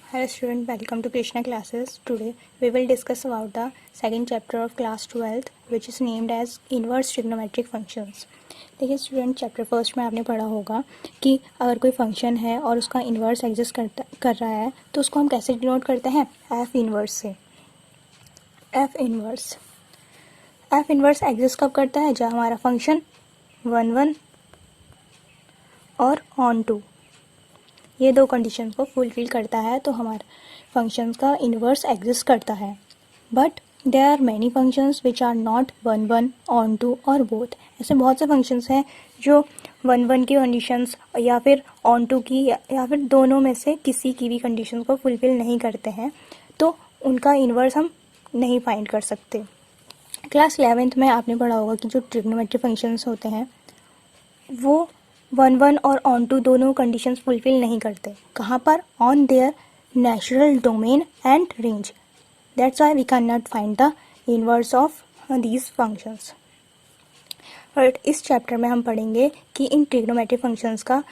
Hello student, welcome to Krishna classes. Today we will discuss about the second chapter of class 12th which is named as inverse trigonometric functions. देखिए student, chapter first में आपने पढ़ा होगा कि अगर कोई function है और उसका इन्वर्स एग्जिस्ट कर रहा है तो उसको हम कैसे डिनोट करते हैं, एफ इन्वर्स से। एफ इन्वर्स एग्जिस्ट कब करता है, जब हमारा फंक्शन 1 1 और ऑन टू ये दो कंडीशन को फुलफिल करता है तो हमारे फंक्शंस का इन्वर्स एग्जिस्ट करता है। But there are many functions which are not 1 1 onto और बोथ। ऐसे बहुत से फंक्शंस हैं जो 1 1 की कंडीशंस या फिर ऑन टू की या फिर दोनों में से किसी की भी कंडीशन को फुलफिल नहीं करते हैं, तो उनका इन्वर्स हम नहीं फाइंड कर सकते। क्लास 11th में आपने पढ़ा होगा कि जो ट्रिग्नोमेट्री फंक्शंस होते हैं वो 1 1 और ऑन टू दोनों कंडीशंस फुलफिल नहीं करते। कहाँ पर? On their natural domain and range. That's why we can not find the inverse of these functions. But इस चैप्टर में हम पढ़ेंगे कि इन ट्रिग्नोमेट्रिक फंक्शंस का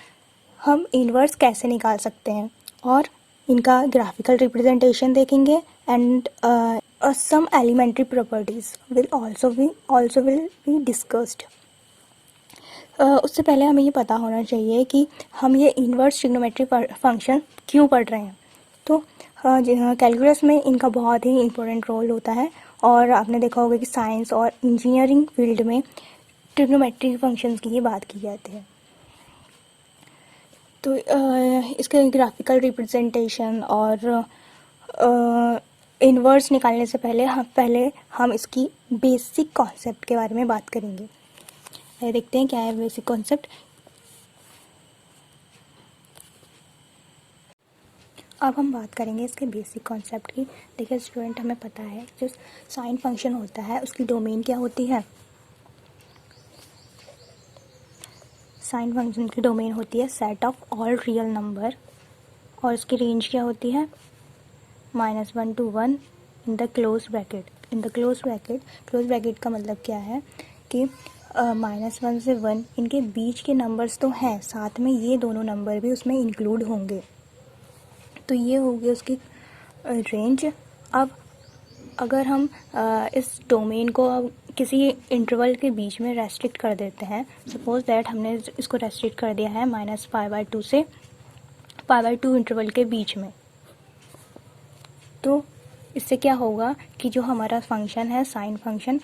हम इनवर्स कैसे निकाल सकते हैं और इनका ग्राफिकल रिप्रेजेंटेशन देखेंगे and some elementary properties will also be discussed. उससे पहले हमें ये पता होना चाहिए कि हम ये इन्वर्स ट्रिग्नोमेट्रिक फंक्शन क्यों पढ़ रहे हैं। तो कैलकुलस में इनका बहुत ही इम्पोर्टेंट रोल होता है और आपने देखा होगा कि साइंस और इंजीनियरिंग फील्ड में ट्रिग्नोमेट्रिक फंक्शंस की ही बात की जाती है। तो इसके ग्राफिकल रिप्रेजेंटेशन और इन्वर्स निकालने से पहले हम इसकी बेसिक कॉन्सेप्ट के बारे में बात करेंगे। देखते हैं क्या है बेसिक कॉन्सेप्ट। अब हम बात करेंगे इसके बेसिक कॉन्सेप्ट की। देखिए स्टूडेंट, हमें पता है जो साइन फंक्शन होता है उसकी डोमेन क्या होती है। साइन फंक्शन की डोमेन होती है set of all real number और इसकी रेंज क्या होती है, -1 to 1 in the close bracket. Close bracket का मतलब क्या है कि -1 से 1 इनके बीच के नंबर्स तो हैं, साथ में ये दोनों नंबर भी उसमें इंक्लूड होंगे, तो ये होगी उसकी रेंज। अब अगर हम इस डोमेन को अब किसी इंटरवल के बीच में रेस्ट्रिक्ट कर देते हैं, सपोज दैट हमने इसको रेस्ट्रिक्ट कर दिया है -π/2 से π/2 इंटरवल के बीच में, तो इससे क्या होगा कि जो हमारा फंक्शन है साइन फंक्शन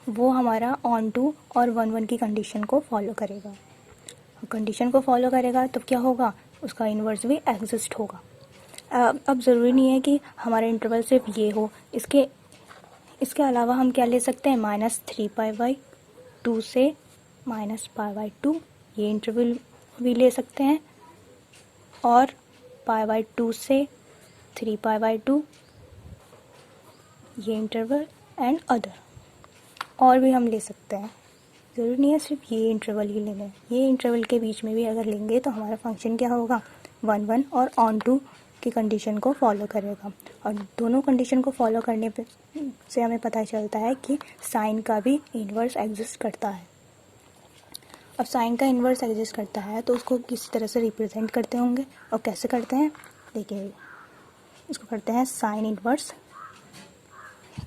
वो हमारा ऑन टू और 1 1 की कंडीशन को फॉलो करेगा। कंडीशन को फॉलो करेगा तो क्या होगा, उसका इन्वर्स भी एग्जिस्ट होगा। अब ज़रूरी नहीं है कि हमारा इंटरवल सिर्फ ये हो, इसके अलावा हम क्या ले सकते हैं, -3π/2 से -π/2 ये इंटरवल भी ले सकते हैं और π/2 से 3π/2 ये इंटरवल एंड अदर और भी हम ले सकते हैं। ज़रूरी नहीं है सिर्फ ये इंटरवल ही लेना है, ये इंटरवल के बीच में भी अगर लेंगे तो हमारा फंक्शन क्या होगा, 1 1 और ऑन टू की कंडीशन को फॉलो करेगा। और दोनों कंडीशन को फॉलो करने से हमें पता चलता है कि साइन का भी इन्वर्स एग्जिस्ट करता है। अब साइन का इन्वर्स एग्जिस्ट करता है तो उसको किसी तरह से रिप्रेजेंट करते होंगे, और कैसे करते हैं देखिए, इसको करते हैं साइन इन्वर्स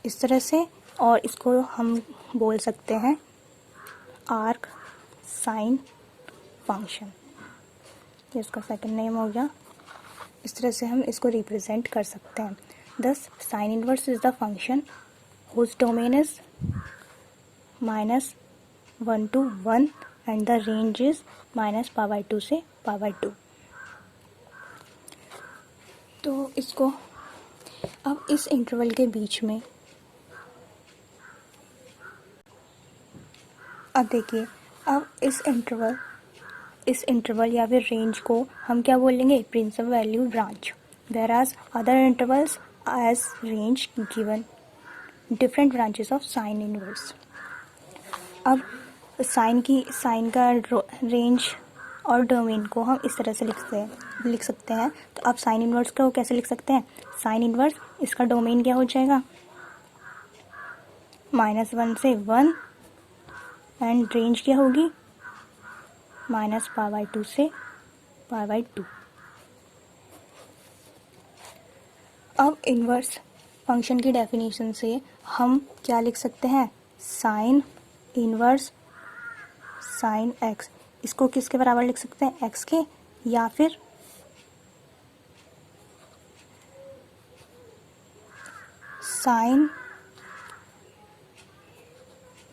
इस तरह से, और इसको हम बोल सकते हैं आर्क साइन फंक्शन, ये इसका सेकंड नेम हो गया। इस तरह से हम इसको रिप्रेजेंट कर सकते हैं। Thus sine inverse is the function whose domain is -1 to 1 and the range is -π/2 से π/2। तो इसको अब इस इंटरवल के बीच में अब देखिए, अब इस इंटरवल या फिर रेंज को हम क्या बोलेंगे, principal value branch. There are other intervals as range given different branches of sine inverse. अब साइन का रेंज और डोमेन को हम इस तरह से लिख सकते हैं। तो अब साइन इनवर्स को कैसे लिख सकते हैं, साइन इनवर्स इसका डोमेन क्या हो जाएगा, -1 से 1 एंड रेंज क्या होगी, -π/2 से π/2। अब इन्वर्स फंक्शन की डेफिनेशन से हम क्या लिख सकते हैं, साइन इन्वर्स साइन एक्स। इसको किसके बराबर लिख सकते हैं, एक्स के, या फिर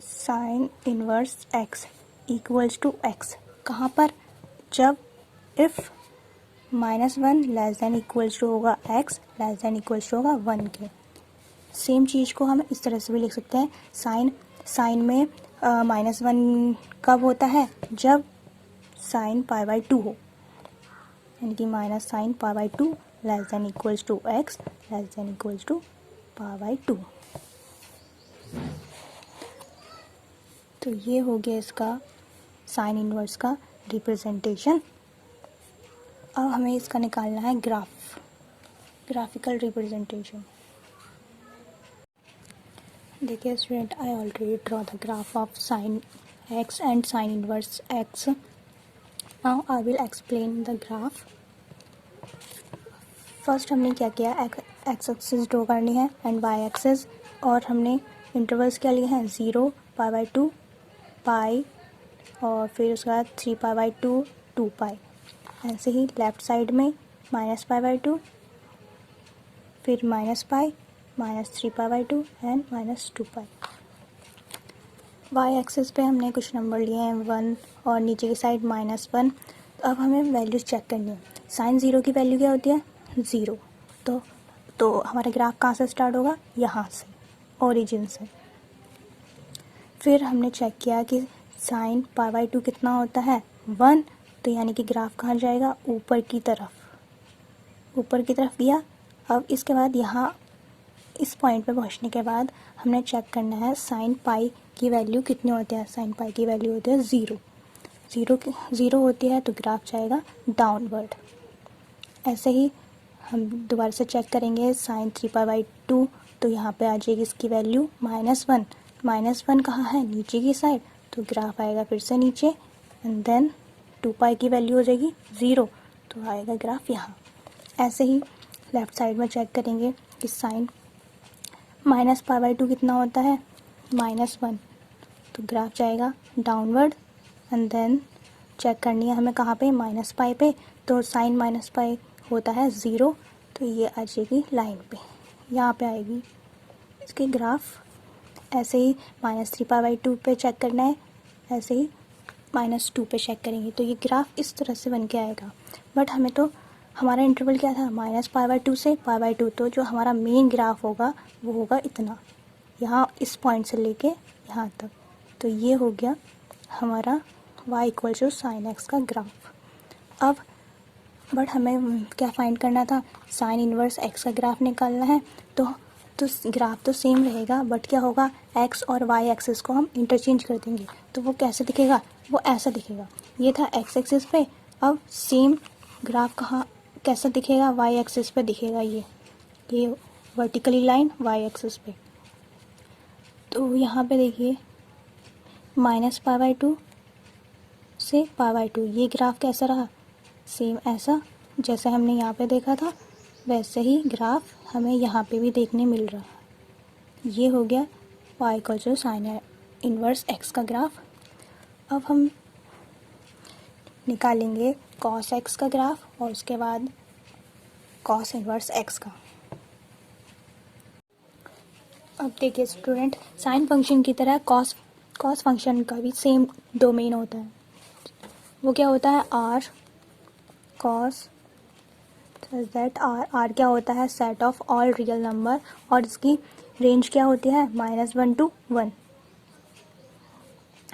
sine inverse x equals to x. कहाँ पर, जब if -1 less than equals to होगा x less than equals to होगा 1 के। सेम चीज़ को हम इस तरह से भी लिख सकते हैं, साइन में -1 कब होता है, जब साइन π/2 हो, यानी कि -sin π/2 less than equals to x less than equals to π/2। तो ये हो गया इसका साइन इन्वर्स का रिप्रेजेंटेशन। अब हमें इसका निकालना है ग्राफिकल रिप्रेजेंटेशन। देखिए student, I already draw the graph of sine x and sine inverse x. Now I will explain the graph. First हमने क्या किया, एक्स एक्सिस ड्रॉ करनी है एंड वाई एक्सिस, और हमने इंटरवल्स क्या लिए हैं, 0, π/2, पाई, और फिर उसके बाद 3π/2, 2π। ऐसे ही लेफ़्ट साइड में -π/2, फिर -π, -3π/2 एंड -2π। वाई एक्सिस पे हमने कुछ नंबर लिए हैं 1, और नीचे की साइड -1। अब हमें वैल्यूज़ चेक करनी है। साइन 0 की वैल्यू क्या होती है, 0। तो हमारा ग्राफ कहाँ से स्टार्ट होगा, यहाँ से, ओरिजिन से। फिर हमने चेक किया कि साइन π/2 कितना होता है, 1। तो यानी कि ग्राफ कहाँ जाएगा, ऊपर की तरफ गया। अब इसके बाद यहाँ इस पॉइंट पे पहुँचने के बाद हमने चेक करना है साइन पाई की वैल्यू कितनी होती है। साइन पाई की वैल्यू होती है 0 होती है, तो ग्राफ जाएगा डाउनवर्ड। ऐसे ही हम दोबारा से चेक करेंगे साइन 3π/2, तो यहाँ पे आ जाएगी इसकी वैल्यू -1। -1 कहाँ है, नीचे की साइड, तो ग्राफ आएगा फिर से नीचे, एंड देन 2π की वैल्यू हो जाएगी 0, तो आएगा ग्राफ यहाँ। ऐसे ही लेफ़्ट साइड में चेक करेंगे कि साइन -π/2 कितना होता है, -1, तो ग्राफ जाएगा डाउनवर्ड। एंड देन चेक करनी है हमें कहाँ पे, -π पे, तो साइन -π होता है 0, तो ये आ जाएगी लाइन पे, यहाँ पे आएगी इसकी ग्राफ। ऐसे ही -3π/2 पे चेक करना है, ऐसे ही -2 पे चेक करेंगे, तो ये ग्राफ इस तरह से बन के आएगा। बट हमें तो, हमारा इंटरवल क्या था, -π/2 से π/2, तो जो हमारा मेन ग्राफ होगा वो होगा इतना, यहाँ इस पॉइंट से लेके यहाँ तक। तो ये हो गया हमारा y equals to sine x का ग्राफ। अब बट हमें क्या फाइंड करना था, साइन इन्वर्स एक्स का ग्राफ निकालना है। तो ग्राफ तो सेम रहेगा, बट क्या होगा, एक्स और वाई एक्सिस को हम इंटरचेंज कर देंगे। तो वो कैसे दिखेगा, वो ऐसा दिखेगा। ये था एक्स एक्सिस पे, अब सेम ग्राफ कहाँ कैसा दिखेगा, वाई एक्सिस पे दिखेगा। ये वर्टिकली लाइन वाई एक्सिस पे। तो यहाँ पे देखिए -π/2 से π/2, ये ग्राफ कैसा रहा, सेम ऐसा जैसे हमने यहाँ पे देखा था, वैसे ही ग्राफ हमें यहाँ पे भी देखने मिल रहा है। ये हो गया y equals to sine inverse x का ग्राफ। अब हम निकालेंगे cos x का ग्राफ और उसके बाद cos इन्वर्स x का। अब देखिए स्टूडेंट, साइन फंक्शन की तरह cos फंक्शन का भी सेम डोमेन होता है। वो क्या होता है, r cos दैट r क्या होता है, set of all real number, और इसकी रेंज क्या होती है, -1 to 1।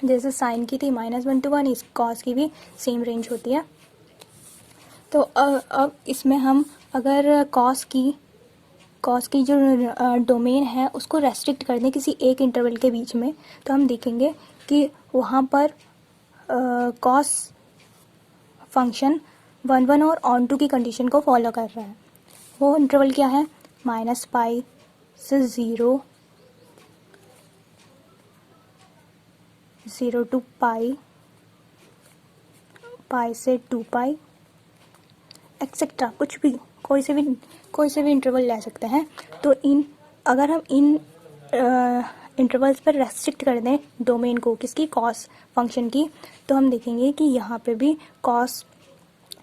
जैसे साइन की थी -1 to 1, इस कॉस की भी सेम रेंज होती है। तो अब इसमें हम अगर कॉस की जो डोमेन है उसको रेस्ट्रिक्ट कर दें किसी एक इंटरवल के बीच में, तो हम देखेंगे कि वहाँ पर कॉस फंक्शन 1 और ऑन टू की कंडीशन को फॉलो कर रहा है। वो इंटरवल क्या है, -π से 0 to π, π से 2π, एक्सेट्रा, कुछ कोई से भी इंटरवल ले सकते हैं। तो अगर हम इन इंटरवल्स पर रेस्ट्रिक्ट कर दें डोमेन को, किसकी, कॉस फंक्शन की, तो हम देखेंगे कि यहाँ पे भी कॉस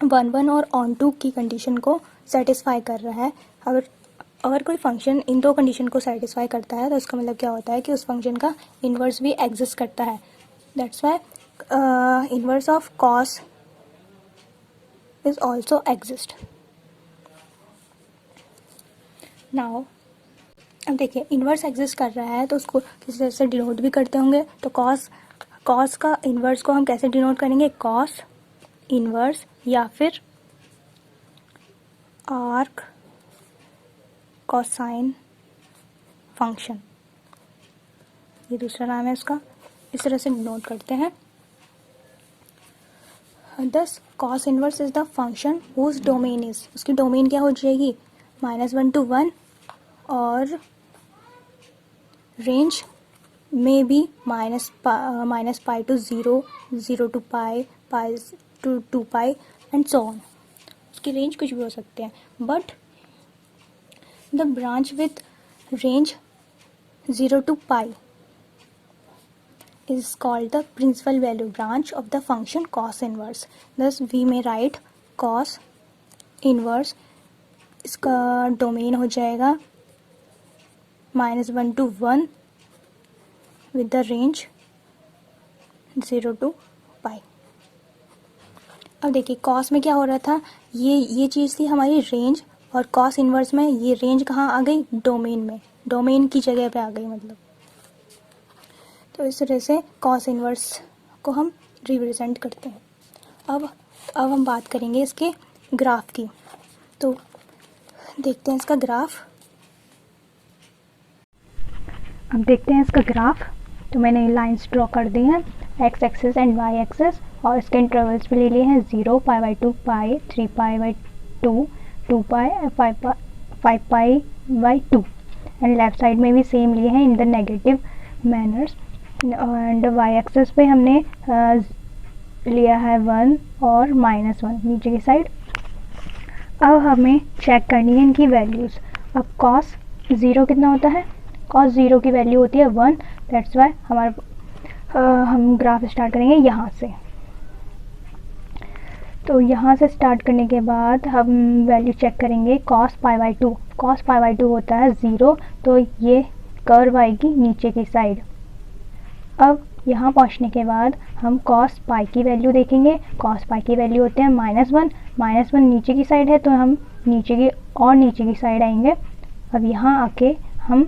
1 और ऑन टू की कंडीशन को सेटिस्फाई कर रहा है। अगर कोई फंक्शन इन दो कंडीशन को सेटिस्फाई करता है तो इसका मतलब क्या होता है कि उस फंक्शन का इन्वर्स भी एग्जिस्ट करता है। That's why inverse of cos is also exist. Now अब देखिए, इन्वर्स एग्जिस्ट कर रहा है तो उसको किसी तरह से डिनोट भी करते होंगे। तो कॉस का इन्वर्स को हम कैसे डिनोट करेंगे, कॉस इन्वर्स या फिर आर्क कोसाइन फंक्शन, ये दूसरा नाम है उसका, इस तरह से डिनोट करते हैं। Thus cos inverse is the function whose domain is, उसकी डोमेन क्या हो जाएगी, -1 to 1 और रेंज में भी minus pi to 0, 0 to pi, pi to 2 pi and so on. उसकी रेंज कुछ भी हो सकते हैं, but the branch with range 0 to pi is called the principal value branch of the function cos inverse. Thus we may write cos inverse, इसका domain हो जाएगा -1 to 1 with the range 0 to पाई। अब देखिए कॉस में क्या हो रहा था, ये चीज़ थी हमारी रेंज, और कॉस इन्वर्स में ये रेंज कहाँ आ गई, डोमेन में, डोमेन की जगह पे आ गई मतलब। तो इस तरह से कॉस इन्वर्स को हम रिप्रेजेंट करते हैं। अब हम बात करेंगे इसके ग्राफ की। तो देखते हैं इसका ग्राफ। अब देखते हैं इसका ग्राफ। तो मैंने लाइंस ड्रॉ कर दी हैं, x axes and y axes, और इसके इंटरवल्स भी ले लिए हैं 0, π/2 pi, 3π/2, 2 pi, 5π/2, and left side में भी सेम लिए हैं in the negative manners. And y axes पे हमने लिया है 1 और -1 नीचे की साइड। अब हमें चेक करनी है इनकी वैल्यूज़। अब cos 0 कितना होता है, cos 0 की वैल्यू होती है 1। दैट्स वाई हम ग्राफ स्टार्ट करेंगे यहाँ से। तो यहाँ से स्टार्ट करने के बाद हम वैल्यू चेक करेंगे cos π/2। cos π/2 होता है 0, तो ये कर्व आएगी नीचे की साइड। अब यहाँ पहुँचने के बाद हम cos पाई की वैल्यू देखेंगे। cos पाई की वैल्यू होते हैं -1 नीचे की साइड है, तो हम नीचे की साइड आएंगे। अब यहाँ आके हम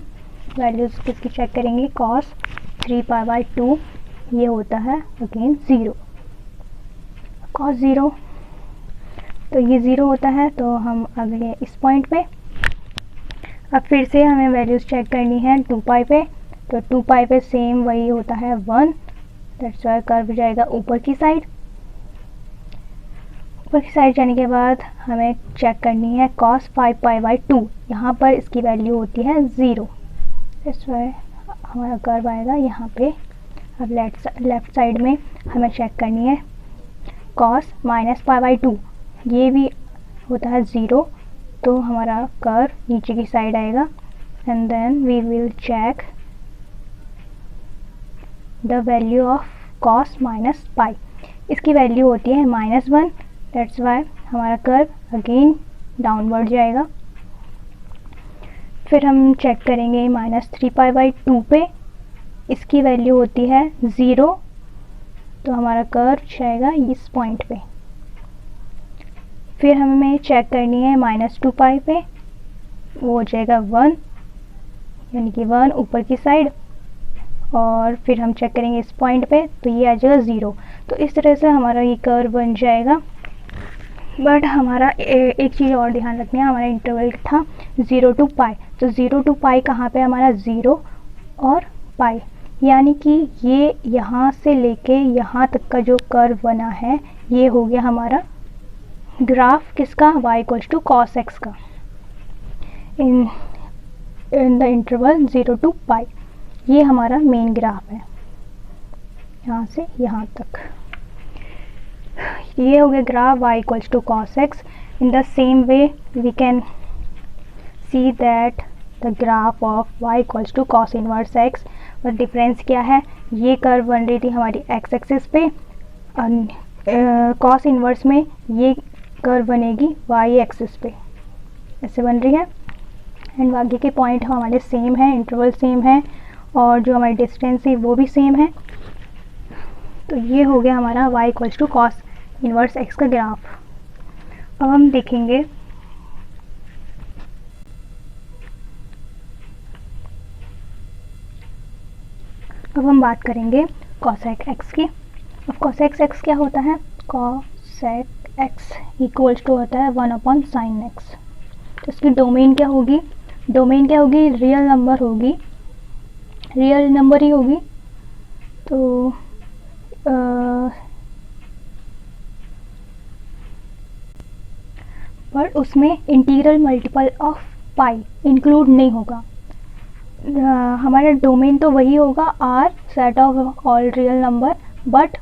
वैल्यूज़ किसकी चेक करेंगे, cos 3π/2, ये होता है अगेन 0। cos 0, तो ये 0 होता है, तो हम अगले इस पॉइंट पे। अब फिर से हमें वैल्यूज़ चेक करनी है 2 पाई पे। तो 2 पाई पे सेम वही होता है 1। दैट्स वाई कर्व जाएगा ऊपर की साइड। ऊपर की साइड जाने के बाद हमें चेक करनी है cos 5π/2। यहाँ पर इसकी वैल्यू होती है 0। दैट्स वाई हमारा कर्व आएगा यहाँ पे। अब लेफ्ट साइड में हमें चेक करनी है cos -π/2, ये भी होता है 0, तो हमारा कर्व नीचे की साइड आएगा। And then we will check the value of cos -π, इसकी वैल्यु होती है -1। दैट्स वाई हमारा कर्व अगेन डाउनवर्ड जाएगा। फिर हम चेक करेंगे -3π/2 पे, इसकी वैल्यू होती है 0, तो हमारा कर्व जाएगा इस पॉइंट पे। फिर हमें चेक करनी है -2 पाई पे, वो हो जाएगा 1, यानी कि 1 ऊपर की साइड। और फिर हम चेक करेंगे इस पॉइंट पे, तो ये आ जाएगा 0। तो इस तरह से हमारा ये कर्व बन जाएगा। बट हमारा एक चीज़ और ध्यान रखनी है, हमारा इंटरवल था 0 to पाई। तो 0 to पाई कहाँ पे हमारा 0 और पाई, यानी कि ये यहाँ से लेके यहाँ तक का जो कर्व बना है, ये हो गया हमारा ग्राफ किसका, y = cos x का, इन द इंटरवल 0 to पाई। ये हमारा मेन ग्राफ है यहाँ से यहाँ तक। ये हो गया graph y = cos x In the same way we can see that the graph of y equals to cos inverse x, और डिफरेंस क्या है, ये कर्व बन रही थी हमारी x एक्सिस पे, कॉस इनवर्स में ये कर्व बनेगी y एक्सिस पे, ऐसे बन रही है। एंड बाकी के पॉइंट हमारे सेम है, इंटरवल सेम है, और जो हमारी डिस्टेंस है वो भी सेम है। तो ये हो गया हमारा y equals to cos inverse x का ग्राफ। अब हम देखेंगे अब हम बात करेंगे cosec x की। अब cosec x क्या होता है, cosec x इक्वल्स टू होता है 1/sin x। तो इसकी डोमेन क्या होगी, डोमेन क्या होगी, रियल नंबर होगी, रियल नंबर ही होगी। तो पर उसमें integral multiple of pi include नहीं होगा। हमारा डोमेन तो वही होगा R, set of all real number, but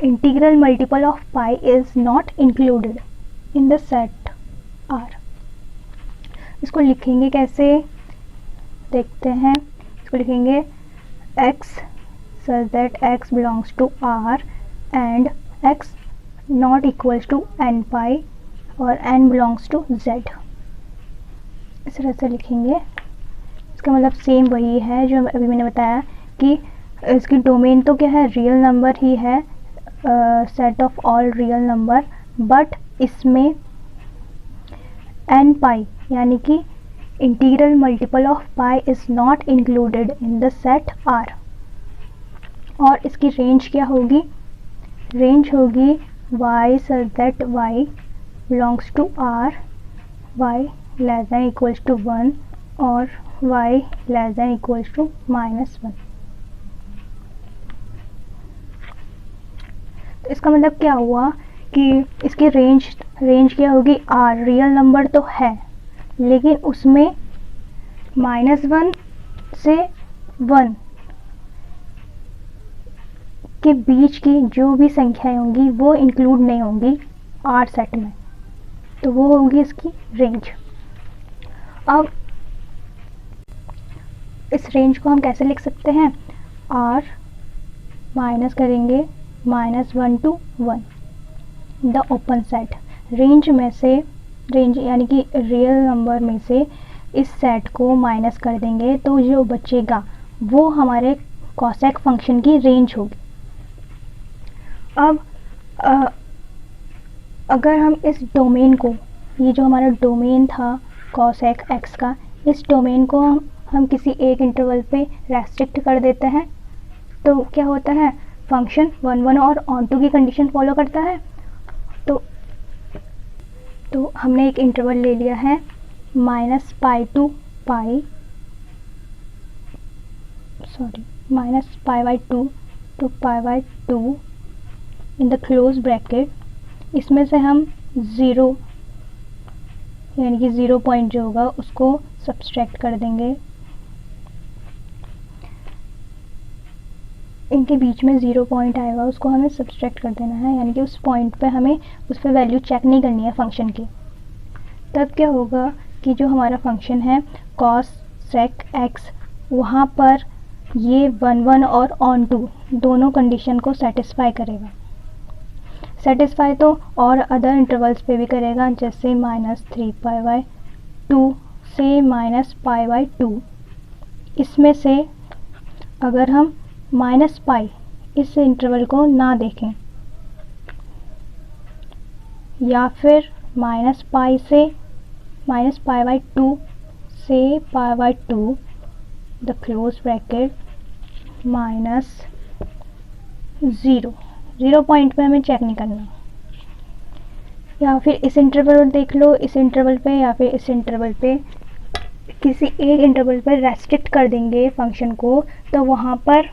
integral multiple of pi is not included in the set R. इसको लिखेंगे कैसे, देखते हैं। इसको लिखेंगे x such that x belongs to r and x not equals to n pi और n belongs to z। इस तरह से लिखेंगे। इसका मतलब सेम वही है जो अभी मैंने बताया कि इसकी डोमेन तो क्या है, रियल नंबर ही है, set of all real number, but इसमें n पाई यानी कि integral multiple of pi is not included in the set R. और इसकी रेंज क्या होगी, रेंज होगी y such that y belongs to r, y less than equals to 1 और y less than equals to -1। तो इसका मतलब क्या हुआ कि इसकी रेंज क्या होगी, r रियल नंबर तो है लेकिन उसमें -1 से 1 के बीच की जो भी संख्याएं होंगी वो इंक्लूड नहीं होंगी आर सेट में, तो वो होगी इसकी रेंज। अब इस रेंज को हम कैसे लिख सकते हैं, आर माइनस करेंगे -1 to 1 the open set. Range में से, रेंज यानी कि रियल नंबर में से इस सेट को माइनस कर देंगे तो जो बचेगा वो हमारे कॉसेक फंक्शन की रेंज होगी। अब अगर हम इस डोमेन को, ये जो हमारा डोमेन था कॉसेक एक्स का, इस डोमेन को हम किसी एक इंटरवल पे रेस्ट्रिक्ट कर देते हैं तो क्या होता है, फंक्शन 1/1 और ऑन2 की कंडीशन फॉलो करता है। तो हमने एक इंटरवल ले लिया है -π to π, -π/2 to π/2 in the close bracket. इसमें से हम 0 यानी कि 0 पॉइंट जो होगा उसको सब्सट्रैक्ट कर देंगे। इनके बीच में 0 पॉइंट आएगा उसको हमें सब्सट्रैक्ट कर देना है, यानी कि उस पॉइंट पे हमें उस पर वैल्यू चेक नहीं करनी है फंक्शन की। तब क्या होगा कि जो हमारा फंक्शन है कॉस सेक एक्स, वहाँ पर ये 1/1 और ऑन2 दोनों कंडीशन को सेटिस्फाई करेगा। सेटिस्फाई तो और अदर इंटरवल्स पे भी करेगा, जैसे -3π/2 से -π/2। इसमें से अगर हम -π इस इंटरवल को ना देखें या फिर -π से -π/2 से π/2 द क्लोज ब्रैकेट -0 पॉइंट पे हमें चेक नहीं करना, या फिर इस इंटरवल देख लो, इस इंटरवल पे या फिर इस इंटरवल पे, किसी एक इंटरवल पर रेस्ट्रिक्ट कर देंगे फंक्शन को तो वहाँ पर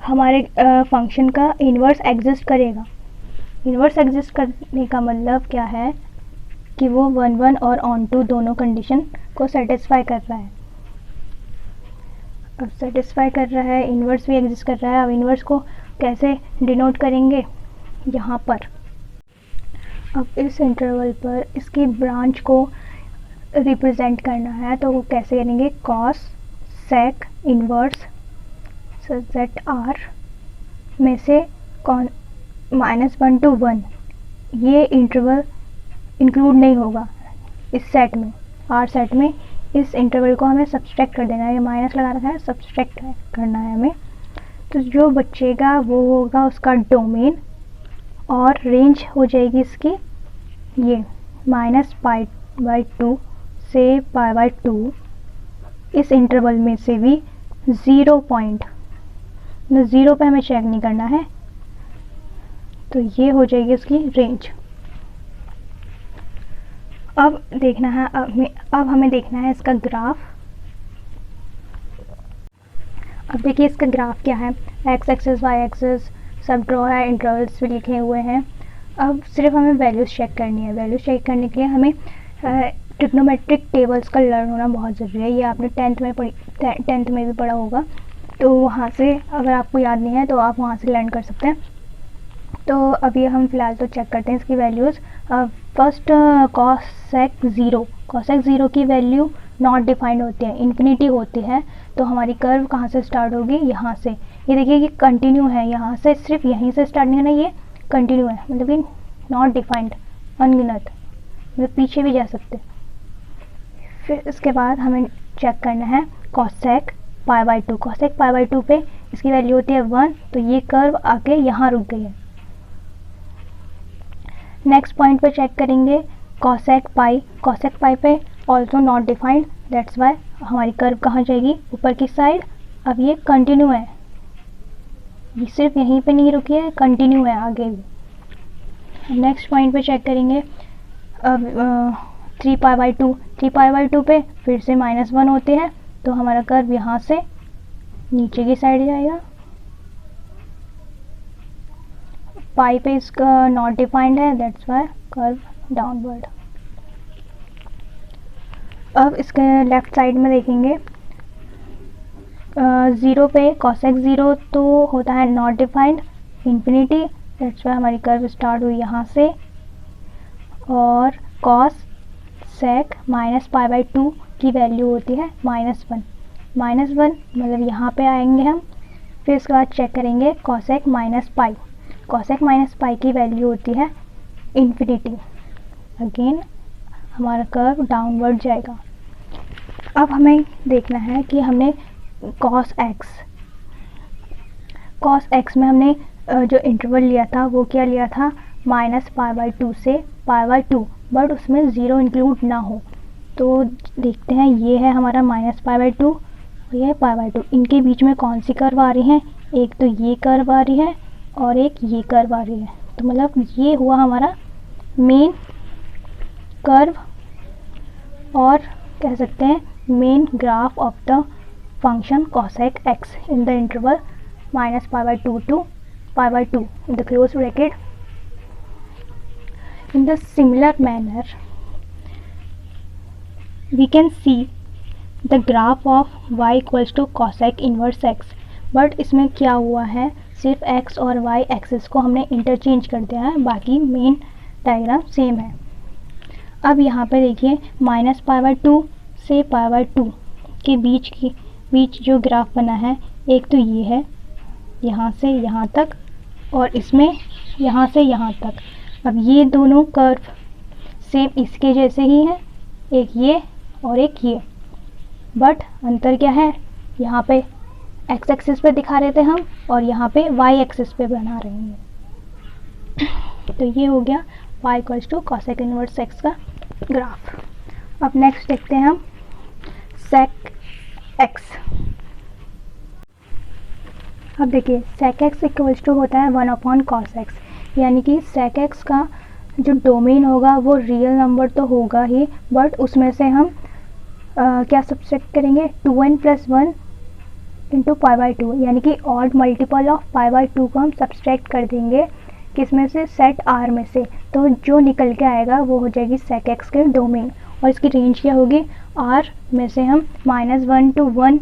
हमारे फंक्शन का इन्वर्स एग्जिस्ट करेगा। इन्वर्स एग्जिस्ट करने का मतलब क्या है कि वो 1/1 और ऑन2 दोनों कंडीशन को सेटिस्फाई कर रहा है। अब सेटिस्फाई कर रहा है, इन्वर्स भी एग्जिस्ट कर रहा है। अब इन्वर्स को कैसे डिनोट करेंगे, यहाँ पर अब इस इंटरवल पर इसकी ब्रांच को रिप्रेजेंट करना है तो वो कैसे करेंगे, cosec inverse set R में से कौन -1 to 1 ये इंटरवल इंक्लूड नहीं होगा इस सेट में, आर सेट में। इस इंटरवल को हमें सब्सट्रैक्ट कर देना है, ये माइनस लगा रखा है, सब्सट्रैक्ट करना है हमें। तो जो बचेगा वो होगा उसका डोमेन, और रेंज हो जाएगी इसकी ये -π/2 से π/2। इस इंटरवल में से भी 0 पे हमें चेक नहीं करना है, तो ये हो जाएगी इसकी रेंज। अब देखना है, अब हमें देखना है इसका ग्राफ। अब देखिए इसका ग्राफ क्या है, एक्स एक्सिस वाई एक्सिस सब ड्रॉ है, इंटरवल्स भी लिखे हुए हैं। अब सिर्फ हमें वैल्यूज़ चेक करनी है। वैल्यूज़ चेक करने के लिए हमें ट्रिग्नोमेट्रिक टेबल्स का लर्न होना बहुत ज़रूरी है। ये आपने टेंथ में भी पढ़ा होगा, तो वहाँ से अगर आपको याद नहीं है तो आप वहाँ से लर्न कर सकते हैं। तो अभी हम फ़िलहाल तो चेक करते हैं इसकी वैल्यूज़। फर्स्ट कॉसेक ज़ीरो की वैल्यू नॉट डिफाइंड होती है, इन्फिनिटी होती है। तो हमारी कर्व कहाँ से स्टार्ट होगी, यहाँ से। ये देखिए ये कंटिन्यू है, यहाँ से सिर्फ यहीं से स्टार्ट नहीं है, ये कंटिन्यू है, मतलब कि नॉट डिफाइंड, अनगिनत, मतलब पीछे भी जा सकते। फिर इसके बाद हमें चेक करना है कॉसेक π/2। कॉसेक π/2 पे इसकी वैल्यू होती है 1, तो ये कर्व आके यहाँ रुक गई है। नेक्स्ट पॉइंट पे चेक करेंगे कॉसेक पाई पे also not defined, that's why हमारी कर्व कहाँ जाएगी, ऊपर की साइड। अब ये कंटिन्यू है, ये सिर्फ यहीं पे नहीं रुकी है, कंटिन्यू है आगे भी। नेक्स्ट पॉइंट पे चेक करेंगे अब 3π/2 पे फिर से -1 होते हैं, तो हमारा कर्व यहाँ से नीचे की साइड जाएगा। पाई पे इसका नॉट डिफाइंड है, दैट्स वाई कर्व डाउनवर्ड। अब इसके लेफ्ट साइड में देखेंगे 0 पे कॉसेक 0 तो होता है not defined, infinity, that's why हमारी कर्व स्टार्ट हुई यहाँ से। और कॉस सेक -π/2 की वैल्यू होती है -1 मतलब यहाँ पे आएंगे हम। फिर इसके बाद चेक करेंगे कॉसेक -π। कॉसेक -π की वैल्यू होती है इन्फिनिटी, अगेन हमारा कर्व डाउनवर्ड जाएगा। अब हमें देखना है कि हमने कॉस एक्स में हमने जो इंटरवल लिया था वो क्या लिया था, -π/2 से π/2, बट उसमें 0 इंक्लूड ना हो। तो देखते हैं ये है हमारा -π/2 और ये है π/2, इनके बीच में कौन सी कर्व आ रही है, एक तो ये कर्व आ रही है और एक ये कर्व आ रही है। तो मतलब ये हुआ हमारा मेन कर्व, और कह सकते हैं main graph of the function cosec x in the interval -π/2 to π/2 in the close bracket. In the similar manner we can see the graph of y equals to cosec inverse x, but इसमें क्या हुआ है, सिर्फ x और y axis को हमने interchange कर दिया है, बाकी मेन डायग्राम सेम है। अब यहाँ पे देखिए -π/2 से π/2 के बीच जो ग्राफ बना है, एक तो ये है यहाँ से यहाँ तक, और इसमें यहाँ से यहाँ तक। अब ये दोनों कर्व सेम इसके जैसे ही हैं, एक ये और एक ये, बट अंतर क्या है, यहाँ पे x एक्सिस पे दिखा रहे थे हम और यहाँ पे y एक्सिस पे बना रहे हैं। तो ये हो गया y equals to cosec inverse x का ग्राफ। अब नेक्स्ट देखते हैं हम सेक x। अब देखिए सेक x इक्वल्स टू होता है 1/cos x, यानी कि सेक x का जो डोमेन होगा वो रियल नंबर तो होगा ही, बट उसमें से हम क्या सब्सट्रैक्ट करेंगे, 2n + 1 इंटू π/2, यानी कि ऑड मल्टीपल ऑफ π/2 को हम सब्सट्रैक्ट कर देंगे, किसमें से, सेट R में से। तो जो निकल के आएगा वो हो जाएगी सेक x के डोमेन, और इसकी रेंज क्या होगी, R में से हम -1 to 1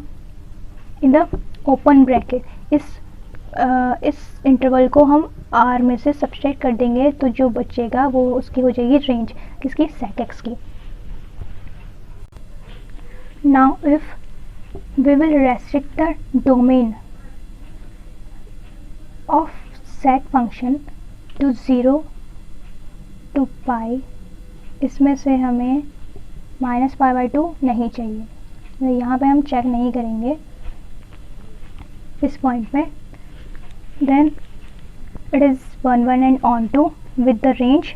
in the open bracket, इस इंटरवल को हम आर में से सब्सट्रैक्ट कर देंगे तो जो बचेगा वो उसकी हो जाएगी रेंज, किसकी, sec x की. Now if we will restrict the domain of sec function to 0 to pi, इसमें से हमें -π/2 नहीं चाहिए, तो यहाँ पे हम चेक नहीं करेंगे इस पॉइंट पे. Then it is 1 1 and onto with the range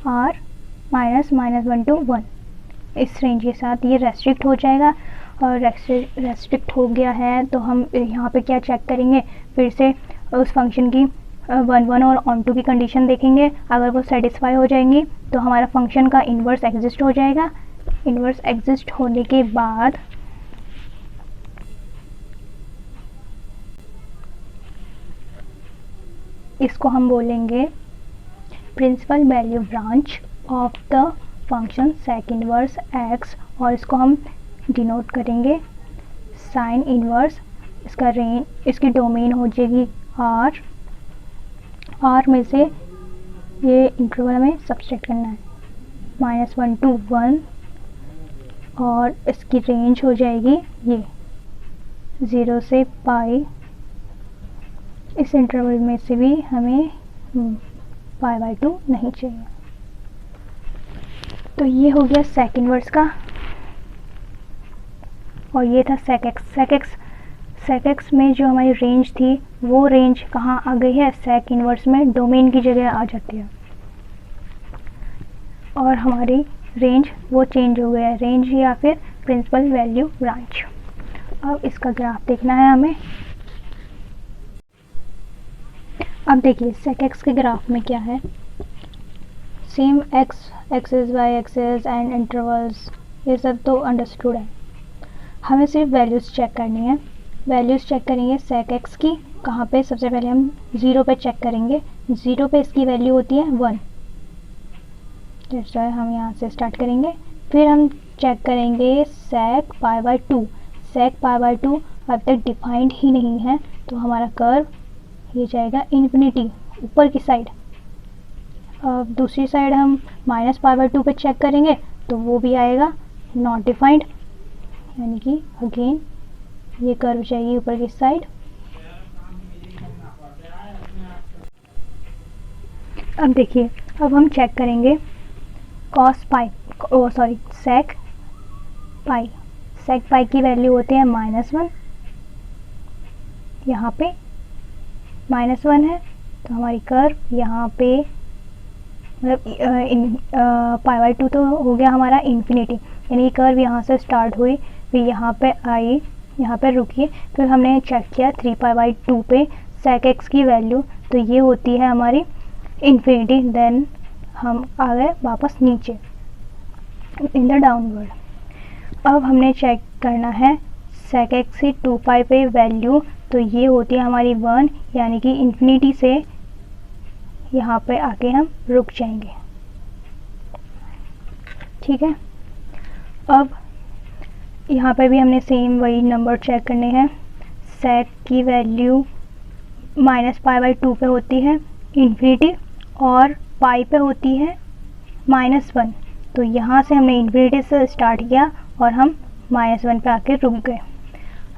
r -(-1 to 1). इस रेंज के साथ ये रेस्ट्रिक्ट हो जाएगा, और रेस्ट्रिक्ट हो गया है तो हम यहाँ पे क्या चेक करेंगे, फिर से उस फंक्शन की 1 1 और ऑन टू की कंडीशन देखेंगे. अगर वो सेटिस्फाई हो जाएंगी तो हमारा फंक्शन का इन्वर्स एग्जिस्ट हो जाएगा. इन्वर्स एग्जिस्ट होने के बाद इसको हम बोलेंगे principal value branch of the function sec inverse x, और इसको हम डिनोट करेंगे साइन इनवर्स. इसका रेंज, इसकी डोमेन हो जाएगी r में से ये इंटरवल हमें सब्सट्रैक्ट करना है -1 to 1, और इसकी रेंज हो जाएगी ये 0 से पाई. इस इंटरवल में से भी हमें π/2 नहीं चाहिए. तो ये हो गया sec इनवर्स का, और ये था sec x में जो हमारी रेंज थी वो रेंज कहाँ आ गई है, sec इनवर्स में डोमेन की जगह आ जाती है, और हमारी रेंज वो चेंज हो गया है, रेंज या फिर प्रिंसिपल वैल्यू ब्रांच. अब इसका ग्राफ देखना है हमें. अब देखिए sec x के ग्राफ में क्या है, same axes y axes and intervals ये सब तो अंडरस्टूड है. हमें सिर्फ वैल्यूज़ चेक करनी है. वैल्यूज़ चेक करेंगे sec x की, कहाँ पे, सबसे पहले हम 0 पे चेक करेंगे. 0 पे इसकी वैल्यू होती है 1, तो हम यहाँ से स्टार्ट करेंगे. फिर हम चेक करेंगे sec π/2. sec π/2 अब तक डिफाइंड ही नहीं है, तो हमारा कर्व ये जाएगा इन्फिनिटी ऊपर की साइड. अब दूसरी साइड हम -π/2 पे चेक करेंगे तो वो भी आएगा नॉट डिफाइंड, यानी कि अगेन ये कर्व जाएगी ऊपर की साइड. अब देखिए, अब हम चेक करेंगे sec पाई की वैल्यू होती है -1. यहाँ पे -1 है, तो हमारी कर्व यहाँ पे मतलब π/2 तो हो गया हमारा इन्फिनिटी, यानी कर्व यहाँ से स्टार्ट हुई, फिर यहाँ पे आई, यहाँ पे रुकी, फिर हमने चेक किया 3π/2 पे sec x की वैल्यू, तो ये होती है हमारी इन्फिनिटी. देन हम आ गए वापस नीचे इन द डाउनवर्ड. अब हमने चेक करना है sec x से 2π पे वैल्यू, तो ये होती है हमारी 1, यानी कि इन्फिनिटी से यहाँ पे आके हम रुक जाएंगे. ठीक है. अब यहाँ पे भी हमने सेम वही नंबर चेक करने हैं. sec की वैल्यू -π/2 पे होती है इन्फिनिटी, और पाई पे होती है -1, तो यहाँ से हमने इन्फिनिटी से स्टार्ट किया और हम -1 पे आके रुक गए.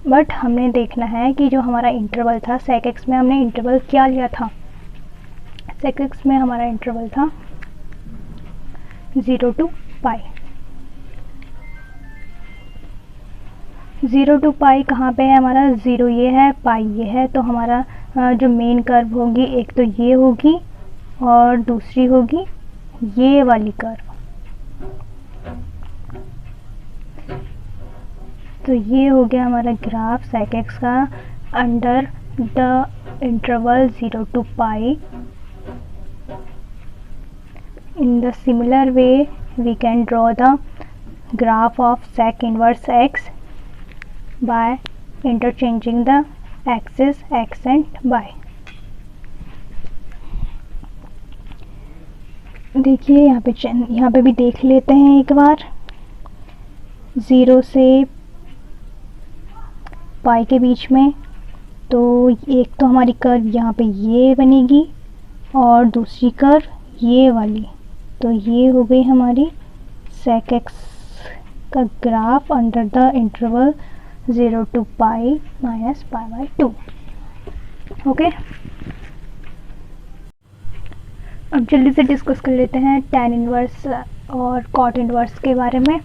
बट हमने देखना है कि जो हमारा इंटरवल था sec x में, हमने इंटरवल क्या लिया था. sec x में हमारा इंटरवल था 0 to π. 0 to π कहाँ पे है हमारा, 0 ये है, पाई ये है, तो हमारा जो मेन कर्व होगी, एक तो ये होगी और दूसरी होगी ये वाली कर्व. तो ये हो गया हमारा ग्राफ sec x का under the interval 0 to π. In the similar way, we can draw the graph of sec inverse x by interchanging the axes x and y. देखिए यहाँ पे भी देख लेते हैं एक बार. 0 से पाई के बीच में, तो एक तो हमारी कर्व यहाँ पे ये बनेगी, और दूसरी कर्व ये वाली, तो ये हो गई हमारी sec x का graph under the interval 0 to pi minus pi by 2। Okay, अब जल्दी से डिस्कस कर लेते हैं tan इनवर्स और cot इनवर्स के बारे में।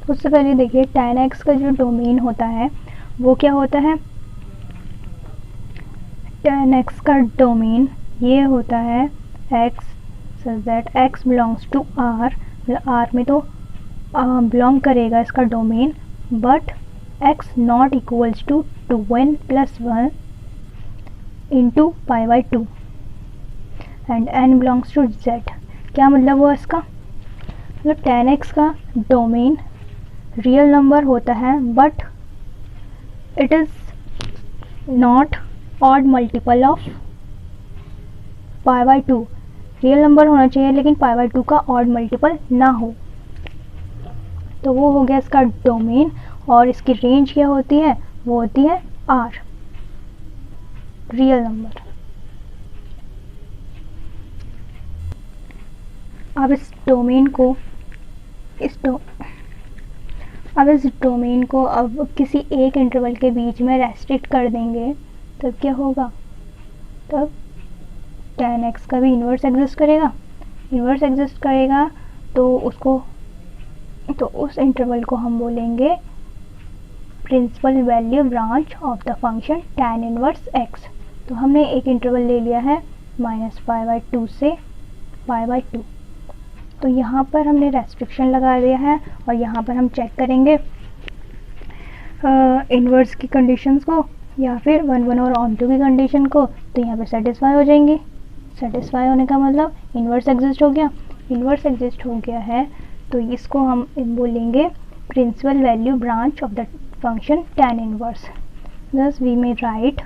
उससे पहले देखिए tan x का जो डोमेन होता है वो क्या होता है। tan x का डोमेन ये होता है x such that x belongs to R, R में तो बिलोंग करेगा इसका domain, but x not equals to 2n + 1 into pi by 2 and n belongs to z। क्या मतलब हुआ इसका, मतलब tan x का डोमेन रियल नंबर होता है but it is not odd multiple of pi by 2। Real number होना चाहिए लेकिन पाई बाई 2 का ऑड मल्टीपल ना हो, तो वो हो गया इसका डोमेन। और इसकी रेंज क्या होती है, वो होती है r, रियल नंबर। अब इस डोमेन को अब किसी एक इंटरवल के बीच में रेस्ट्रिक्ट कर देंगे, तब क्या होगा, तब tan x का भी इन्वर्स एग्जिस्ट करेगा, तो उस इंटरवल को हम बोलेंगे principal value branch of the function tan inverse x। तो हमने एक इंटरवल ले लिया है -π/2 से π/2, तो यहाँ पर हमने रेस्ट्रिक्शन लगा दिया है और यहाँ पर हम चेक करेंगे इन्वर्स की कंडीशंस को या फिर 1 1 और ऑन टू की कंडीशन को, तो यहाँ पे सेटिस्फाई हो जाएंगी। सेटिस्फाई होने का मतलब इन्वर्स एग्जिस्ट हो गया है, तो इसको हम बोलेंगे principal value branch of the function tan inverse. thus we may write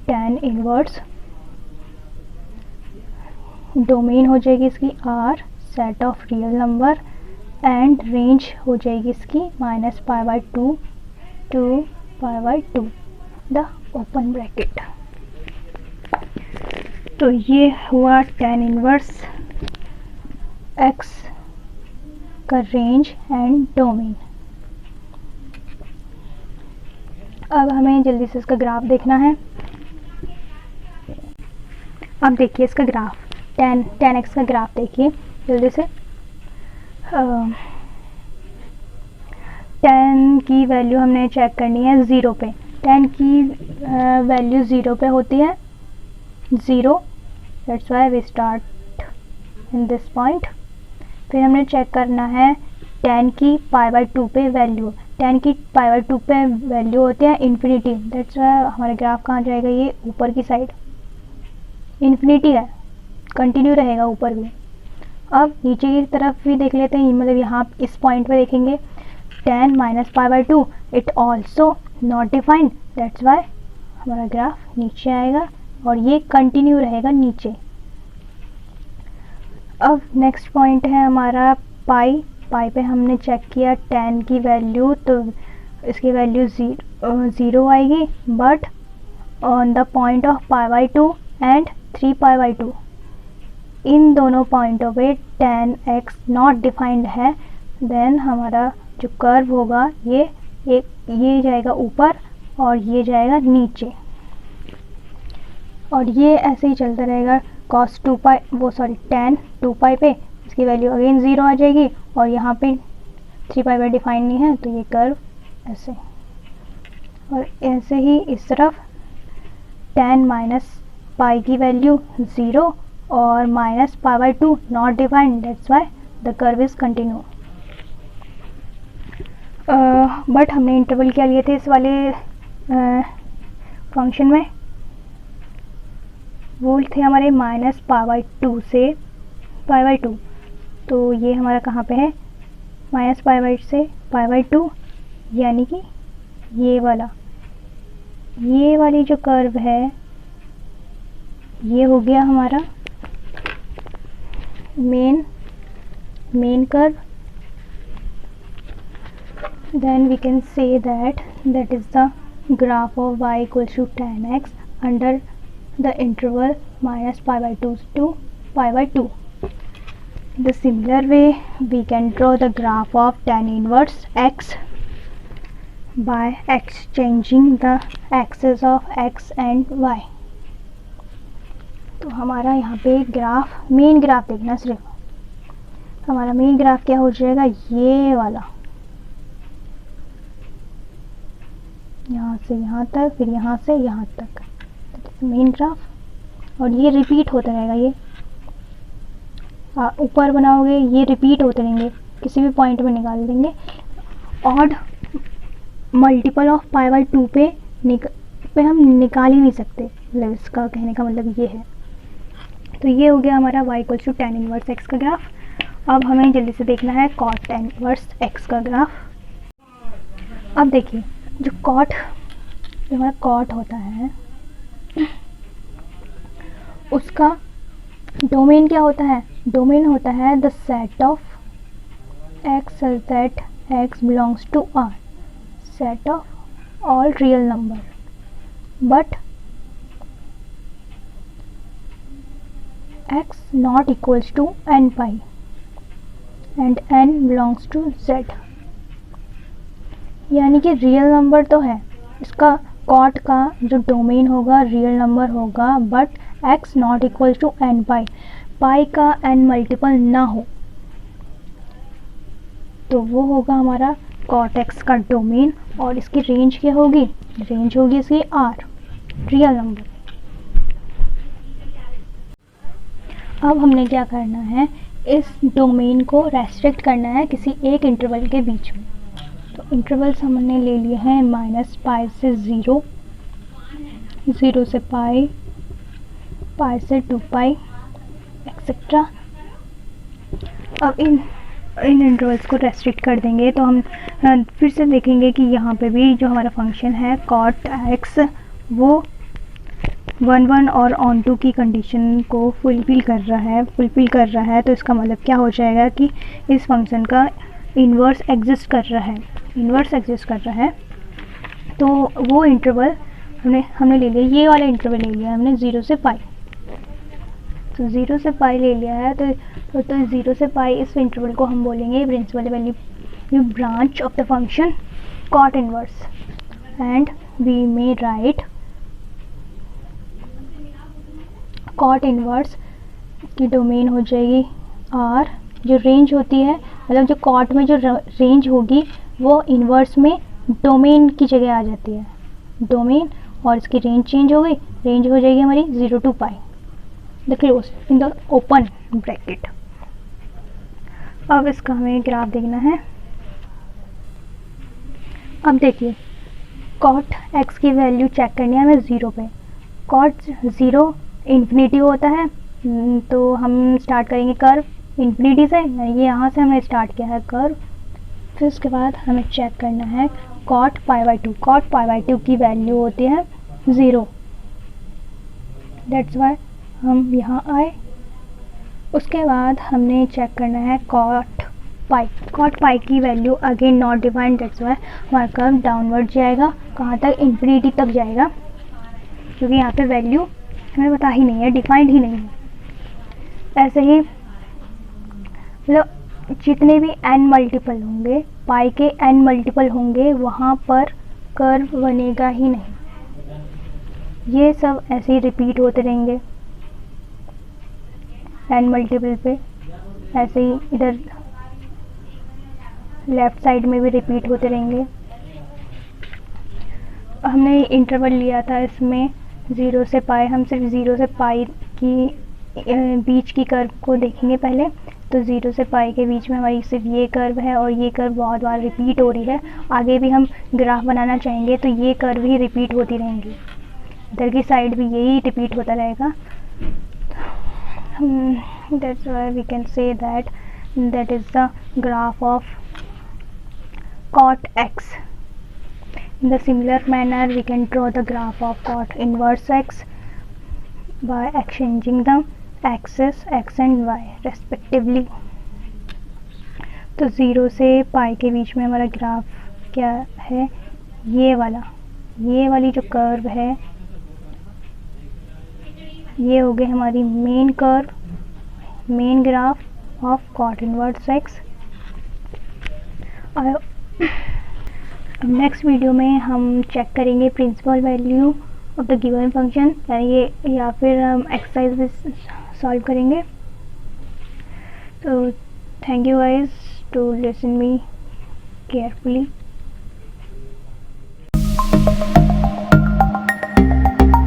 tan inverse, domain हो जाएगी इसकी r, set of real number, and range हो जाएगी इसकी -π/2 to π/2 द ओपन ब्रैकेट। तो ये हुआ tan इनवर्स x का रेंज एंड डोमेन। अब हमें जल्दी से इसका ग्राफ देखना है। अब देखिए इसका ग्राफ, tan x का ग्राफ देखिए जल्दी से। tan की वैल्यू हमने चेक करनी है 0 पे। tan की वैल्यू 0 पे होती है 0, that's why we start in this point. फिर हमने चेक करना है tan की π/2 पे वैल्यू। tan की π/2 पे वैल्यू होती है इन्फिनिटी, दैट्स व्हाई हमारा ग्राफ कहाँ जाएगा, ये ऊपर की साइड इन्फिनिटी है, कंटिन्यू रहेगा ऊपर भी। अब नीचे की तरफ भी देख लेते हैं, मतलब यहाँ इस पॉइंट पे देखेंगे tan -π/2 it also not defined, that's why हमारा ग्राफ नीचे आएगा और ये कंटिन्यू रहेगा नीचे। अब नेक्स्ट पॉइंट है हमारा पाई पे हमने चेक किया tan की वैल्यू, तो इसकी वैल्यू 0 आएगी, but on the point of π/2 and 3π/2 इन दोनों पॉइंटों पे tan x नॉट डिफाइंड है, देन हमारा जो कर्व होगा ये जाएगा ऊपर और ये जाएगा नीचे, और ये ऐसे ही चलता रहेगा cos 2π tan 2π पे इसकी वैल्यू अगेन 0 आ जाएगी, और यहाँ पे 3π पे डिफाइन नहीं है, तो ये कर्व ऐसे, और ऐसे ही इस तरफ tan -π की वैल्यू 0 और -π/2 not defined, that's why the curve is continue. But हमने इंटरवल क्या लिए थे इस वाले फंक्शन में, वो थे हमारे -π/2 से π/2, तो ये हमारा कहाँ पे है, -π से π/2, यानी कि ये वाली जो कर्व है ये हो गया हमारा main curve. then we can say that is the graph of y equals to tan x under the interval minus pi by 2 to pi by 2. In the similar way, we can draw the graph of tan inverse x by exchanging the axes of x and y. तो हमारा यहाँ पे graph, main graph देखना सिर्फ, हमारा main graph क्या हो जाएगा, ये वाला, यहाँ से यहाँ तक, फिर यहाँ से यहाँ तक, मेन ग्राफ. और ये रिपीट होता रहेगा, ये ऊपर बनाओगे ये रिपीट होते रहेंगे, किसी भी पॉइंट में निकाल देंगे. Odd multiple of pi by 2 पे हम निकाल ही नहीं सकते, मतलब इसका कहने का मतलब ये है. तो ये हो गया हमारा y equals to tan inverse x का ग्राफ. अब हमें जल्दी से देखना है cot tan इनवर्स x का ग्राफ. अब देखिए जो हमारा cot होता है उसका डोमेन क्या होता है, डोमेन होता है the set of x such that x belongs to R, set of all real number, but x not equals to n pi and n belongs to z. यानी कि रियल नंबर तो है, इसका कॉट का जो domain होगा real number होगा, but x not equal to n pi, pi का n मल्टीपल ना हो, तो वो होगा हमारा कॉट x का डोमेन. और इसकी रेंज क्या होगी, रेंज होगी इसकी r, रियल नंबर. अब हमने क्या करना है, इस डोमेन को रेस्ट्रिक्ट करना है किसी एक इंटरवल के बीच में. तो इंटरवल्स हमने ले लिए हैं माइनस पाई से 0, 0 से पाई, पाई से 2 पाई एक्सेट्रा. अब इन इंटरवल्स को रेस्ट्रिक्ट कर देंगे तो हम फिर से देखेंगे कि यहाँ पे भी जो हमारा फंक्शन है कॉट एक्स वो 1 1 और ऑन टू की कंडीशन को फुलफिल कर रहा है. तो इसका मतलब क्या हो जाएगा कि इस फंक्शन का इन्वर्स एग्जिस्ट कर रहा है. तो वो इंटरवल हमने ले लिया, ये वाला इंटरवल ले लिया हमने 0 से पाई. तो 0 से पाई ले लिया है, तो 0 से पाई इस इंटरवल को हम बोलेंगे principal value branch of the function cot inverse. And we may write cot inverse की डोमेन हो जाएगी R, जो रेंज होती है, मतलब जो कॉट में जो रेंज होगी वो इनवर्स में डोमेन की जगह आ जाती है, डोमेन, और इसकी रेंज चेंज हो गई, रेंज हो जाएगी हमारी 0 to pi, the close in the open bracket. अब इसका हमें ग्राफ देखना है. अब देखिए कॉट x की वैल्यू चेक करनी है हमें 0 पे. कॉट 0 इन्फिनिटी होता है, तो हम स्टार्ट करेंगे कर्व इन्फिनिटी से, ये यहाँ से हमने स्टार्ट किया है कर्व. फिर उसके बाद हमें चेक करना है cot pi by 2. Cot pi by 2 की वैल्यू होती है 0, दैट्स वाई हम यहाँ आए. उसके बाद हमने चेक करना है कॉट पाई की value again not defined, that's why हमारा कर्व डाउनवर्ड जाएगा, कहाँ तक, इन्फिनिटी तक जाएगा, क्योंकि यहाँ पे वैल्यू हमें पता ही नहीं है, डिफाइंड ही नहीं है. ऐसे ही मतलब जितने भी n मल्टीपल होंगे, पाई के n मल्टीपल होंगे, वहाँ पर कर्व बनेगा ही नहीं. ये सब ऐसे ही रिपीट होते रहेंगे n मल्टीपल पे, ऐसे ही इधर लेफ्ट साइड में भी रिपीट होते रहेंगे. हमने इंटरवल लिया था इसमें 0 से पाई, हम सिर्फ 0 से पाई की बीच की कर्व को देखेंगे पहले. तो 0 से पाई के बीच में हमारी सिर्फ ये कर्व है, और ये कर्व बहुत बार रिपीट हो रही है. आगे भी हम ग्राफ बनाना चाहेंगे तो ये कर्व ही रिपीट होती रहेंगी, इधर की साइड भी यही रिपीट होता रहेगा. That's why we can say that is the graph of cot x. In the similar manner we can draw the graph of cot inverse x by exchanging the axes x and y respectively. तो 0 से पाई के बीच में हमारा graph क्या है, ये वाली जो कर्व है ये हो गई हमारी main curve, main graph of cot inverse x. Next video में हम चेक करेंगे principal value of the given function, यानी ये, या फिर हम एक्सरसाइज में सॉल्व करेंगे। तो thank you guys to listen me carefully.